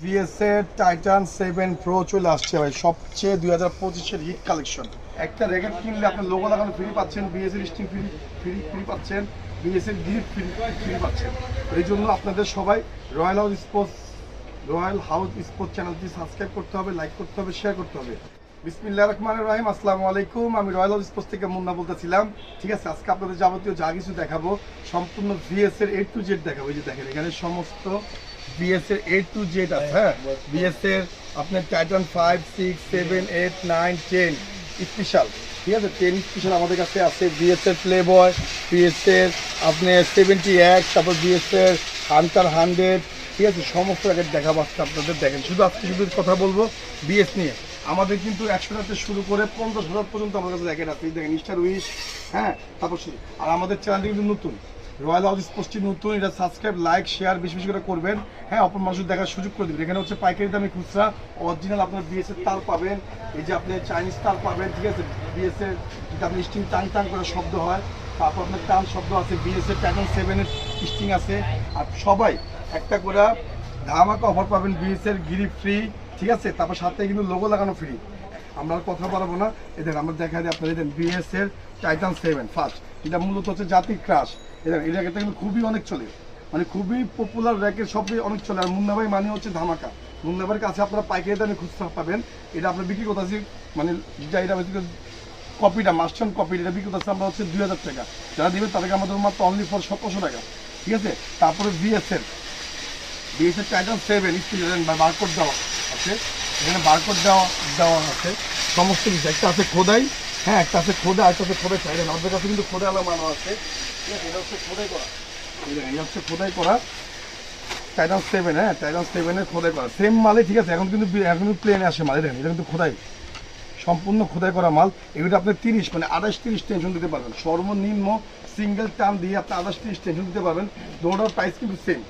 বিএসএর Titan 7 pro চলে আসছে ভাই, সবচেয়ে 2025-এর হিট কালেকশন। একটা র্যাকেট কিনলে আপনার লোগো লাগানো ফ্রি পাচ্ছেন, বিএসএর স্টিং ফ্রি ফ্রি ফ্রি পাচ্ছেন, বিএসএর গ্রিপ ফ্রি ফ্রি পাচ্ছেন। এই জন্য আপনাদের সবাই রয়্যাল হাউস স্পোর্টস চ্যানেলটি সাবস্ক্রাইব করতে হবে, লাইক করতে হবে, শেয়ার করতে হবে। বিসমিল্লাহির রহমানির রহিম। আসসালামু আলাইকুম। আমি রয়্যাল হাউস স্পোর্টস থেকে মুন্না বলতেছিলাম। ঠিক আছে, আজকে আপনাদের যাবতীয় যা কিছু দেখাবো সম্পূর্ণ বিএসএর A to Z দেখাবো। এই যে দেখেন এখানে সমস্ত বিএসএর A to Z আছে। হ্যাঁ, বিএসএর আপনার টাইটান 5, 6, 7, 8, 9, 10 স্পেশাল। ঠিক আছে, 10 স্পেশাল আমাদের কাছে আছে। বিএসএর প্লেবয়, বিএসএর আপনার 78, তারপর বিএসএর হান্টার 100। ঠিক আছে, সমস্ত র্যাকেট দেখাবো আজকে আপনাদের। দেখেন শুধু আজকে শুধু কথা বলবো বিএস নিয়ে। আমাদের কিন্তু 100 থেকে শুরু করে 50,000 পর্যন্ত আমাদের কাছে র্যাকেট আছে। দেখেন স্টার উইশ, হ্যাঁ, তারপর আর আমাদের চ্যানেলটি কিন্তু নতুন, রয়্যাল হাউস স্পোর্টসটি নতুন। এটা সাবস্ক্রাইব, লাইক, শেয়ার বেশি বেশি করে করবেন। হ্যাঁ, অপর মানুষের দেখার সুযোগ করে দেবেন। এখানে হচ্ছে পাইকারি দামে খুচরা অরিজিনাল আপনার বিএসএর তার পাবেন। এই যে আপনি চাইনিজ তার পাবেন। ঠিক আছে, বিএসএর যেটা আপনি স্টিং টাং টাং করে শব্দ হয়, তারপর আপনার টান শব্দ আছে। বিএসএর টাইটান 7-এর স্টিং আছে। আর সবাই একটা করে ধামাকা অফার পাবেন, বিএসএর গ্রিপ ফ্রি। ঠিক আছে, তারপর সাথে কিন্তু লোগো লাগানো ফ্রি। আমরা আর কথা বলবো না, এদের আমরা দেখা দিই আপনাদের। দেন বিএসএর টাইটান 7 ফার্স্ট, এটা মূলত হচ্ছে জাতির ক্রাশ। এদের এই র্যাকেটটা কিন্তু খুবই অনেক চলে, মানে খুবই পপুলার র্যাকেট, সবই অনেক চলে। আর মুন্না ভাই মানে হচ্ছে ধামাকা। মুন্না ভাইয়ের কাছে আপনারা পাইকারি দামে খুচরা পাবেন। এটা আপনার বিক্রি করতে আছে, মানে যেটা এটা কপিটা মাস্টার কপি, এটা বিক্রি করতে আমরা হচ্ছে 2000 টাকা। যারা দেবেন তাদেরকে আমাদের মাত্র অনলি ফর 1700 টাকা। ঠিক আছে, তারপরে বিএসএর টাইটান 7 স্পেশাল বারকোড দেওয়া আছে। এখানে বারকোড দেওয়া আছে সমস্ত কিছু। একটা আছে খোদাই, হ্যাঁ, একটা আছে খোদা, একটা আছে খোদাই চাইলেন। আমাদের কাছে কিন্তু খোদাই আলা মানও আছে। ঠিক আছে, এটা হচ্ছে খোদাই করা। এটা হচ্ছে খোদাই করা টাইটান 7। হ্যাঁ, টাইটান 7-এর খোদাই করা সেম মালে। ঠিক আছে, এখন কিন্তু প্লেনে আসে মাল। দেখেন এটা কিন্তু খোদাই, সম্পূর্ণ খোদাই করা মাল। এগুলো আপনি 30 মানে 28-30 টেনশন দিতে পারবেন। সর্বনিম্ন সিঙ্গেল টান দিয়ে আপনি 28-30 টেনশন দিতে পারবেন। দুটোটার প্রাইস কিন্তু সেম,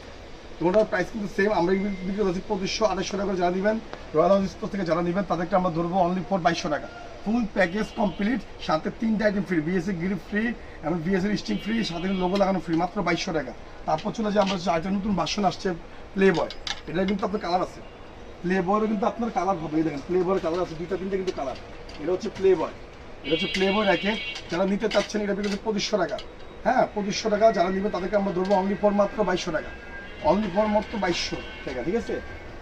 দুটোটার প্রাইস কিন্তু সেম। আমরা বিক্রি করছি 2500-2800 টাকা। যারা নেবেন রয়্যাল হাউস স্পোর্টস থেকে যারা নেবেন তাদেরকে আমরা ধরবো অনলি ফর 2200 টাকা। ফুল প্যাকেজ কমপ্লিট, সাথে 3টা item free, BSA grip free এবং বিএসএ স্টিং ফ্রি, সাথে লোগো লাগানো ফ্রি, মাত্র 2200 টাকা। তারপর চলে যে আমরা আরেকটা নতুন ভার্সন আসছে প্লেবয়। এটা কিন্তু আপনার কালার আছে, প্লেবয়েরও কিন্তু আপনার কালার হবে। এই দেখেন প্লেবয়ের কালার আছে 2টা 3টা কিন্তু কালার। এটা হচ্ছে প্লেবয়, এটা হচ্ছে প্লেবয় র্যাকেট। যারা নিতে চাচ্ছেন এটা বিক্রি 2500 টাকা। হ্যাঁ, 2500 টাকা। যারা নেবেন তাদেরকে আমরা ধরবো অনলি ফর মাত্র 2200 টাকা। অনলি ফর মাত্র 2200 টাকা। ঠিক আছে,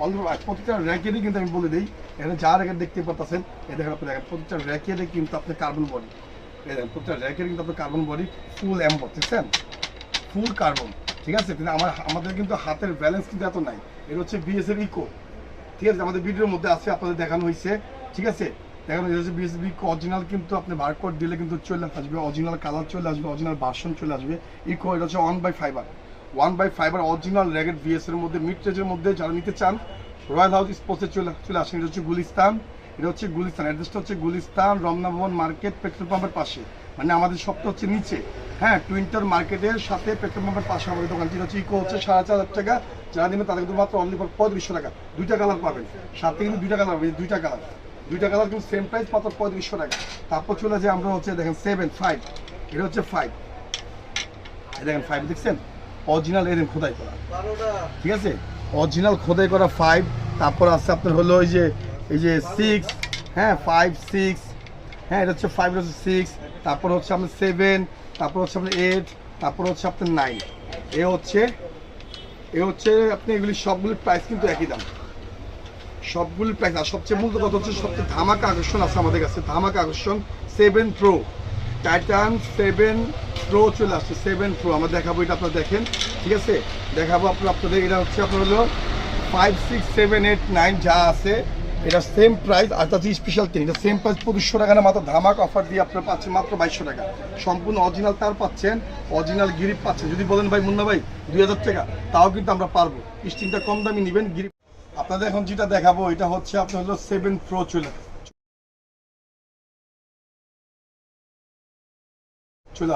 অনলি প্রতিটা র্যাকেটই কিন্তু আমি বলে দিই, এখানে যা র্যাকেট দেখতে পাচ্ছেন, এই দেখেন আপনি দেখেন প্রতিটা র্যাকেটে কিন্তু আপনার কার্বন বডি। এই দেখেন প্রতিটা র্যাকেটে কিন্তু আপনার কার্বন বডি ফুল এম্বর, দেখছেন, ফুল কার্বন। ঠিক আছে, কিন্তু আমাদের কিন্তু হাতের ব্যালেন্স কিন্তু এত নাই। এটা হচ্ছে বিএসএর ইকো। ঠিক আছে, আমাদের ভিডিওর মধ্যে আছে, আপনাদের দেখানো হয়েছে। ঠিক আছে, দেখানো হয়েছে বিএসবি অরিজিনাল, কিন্তু আপনি বারকোড দিলে কিন্তু চলে আসবে, অরিজিনাল কালার চলে আসবে, অরিজিনাল ভার্সন চলে আসবে। ইকো, এটা হচ্ছে 1/5 অরিজিনাল র্যাকেট বিএসএর মধ্যে, মিড রেঞ্জের মধ্যে। যারা নিতে চান রয়্যাল হাউস স্পোর্টসে চলে আসেন। এটা হচ্ছে গুলিস্তান, অ্যাড্রেসটা হচ্ছে গুলিস্তান রমনা ভবন মার্কেট, পেট্রোল পাম্পের পাশে। মানে আমাদের শপটা হচ্ছে নিচে, হ্যাঁ, টুইন্টার মার্কেটের সাথে পেট্রোল পাম্পের পাশে আমাদের দোকানটি হচ্ছে। ইকো হচ্ছে 4500 টাকা। যারা নেবেন তাদের কিন্তু মাত্র অনলি ফর 3500 টাকা। 2টা কালার পাবেন, সাথে কিন্তু 2টা কালার পাবেন, 2টা কালার কিন্তু সেম প্রাইস, মাত্র 3500 টাকা। তারপর চলে যায় আমরা হচ্ছে দেখেন 7-5, এটা হচ্ছে 5। দেখেন 5 দেখছেন, অরিজিনাল এর খোদাই করা। ঠিক আছে, অরিজিনাল খোদাই করা 5। তারপর আছে আপনার হলো এই যে 6, হ্যাঁ, 5, 6, হ্যাঁ, এটা হচ্ছে 5, এটা হচ্ছে 6। তারপর হচ্ছে আপনার 7, তারপর হচ্ছে আপনার 8, তারপর হচ্ছে আপনার 9। এ হচ্ছে আপনি এগুলি সবগুলির প্রাইস কিন্তু একই দাম, সবগুলির প্রাইস। আর সবচেয়ে মূলত কথা হচ্ছে সবচেয়ে ধামাকা আকর্ষণ আছে আমাদের কাছে, ধামাকা আকর্ষণ 7 প্রো, টাইটান 7 প্রো চলে আসছে। 7 প্রো আমরা দেখাবো, এটা আপনারা দেখেন। ঠিক আছে, দেখাবো আপনাদের। এটা হচ্ছে আপনার হলো 5, 6, 7, 8, 9 যা আছে এটা সেম প্রাইস। আর তার স্পেশাল 10, এটা সেম প্রাইস 2500 টাকা না, মাত্র ধামাকা অফার দিয়ে আপনারা পাচ্ছেন মাত্র 2200 টাকা। সম্পূর্ণ অরিজিনাল তার পাচ্ছেন, অরিজিনাল গ্রিপ পাচ্ছেন। যদি বলেন ভাই মুন্না ভাই 2000 টাকা, তাও কিন্তু আমরা পারবো। স্টিংটা কম দামি নেবেন, গ্রিপ। আপনাদের এখন যেটা দেখাবো এটা হচ্ছে আপনার হলো 7 প্রো চলে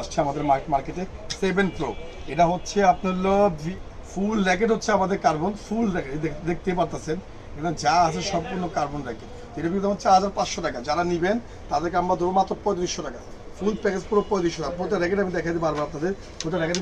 আসছে আমাদের মার্কেটে। 7 প্রো, এটা হচ্ছে আপনার হলো ফুল র্যাকেট, হচ্ছে আমাদের কার্বন ফুল র্যাকেট। দেখতে পাচ্ছেন এটা যা আছে সম্পূর্ণ কার্বন র্যাকেট। এটা কিন্তু হচ্ছে 4500 টাকা। যারা নেবেন তাদেরকে আমরা ধরবো মাত্র 3500 টাকা। ফুল প্যাকেজ পুরো 3500 টাকা। প্রত্যেক র্যাকেট আমি দেখাতে পারবো আপনাদের। প্রত্যেক র্যাকেট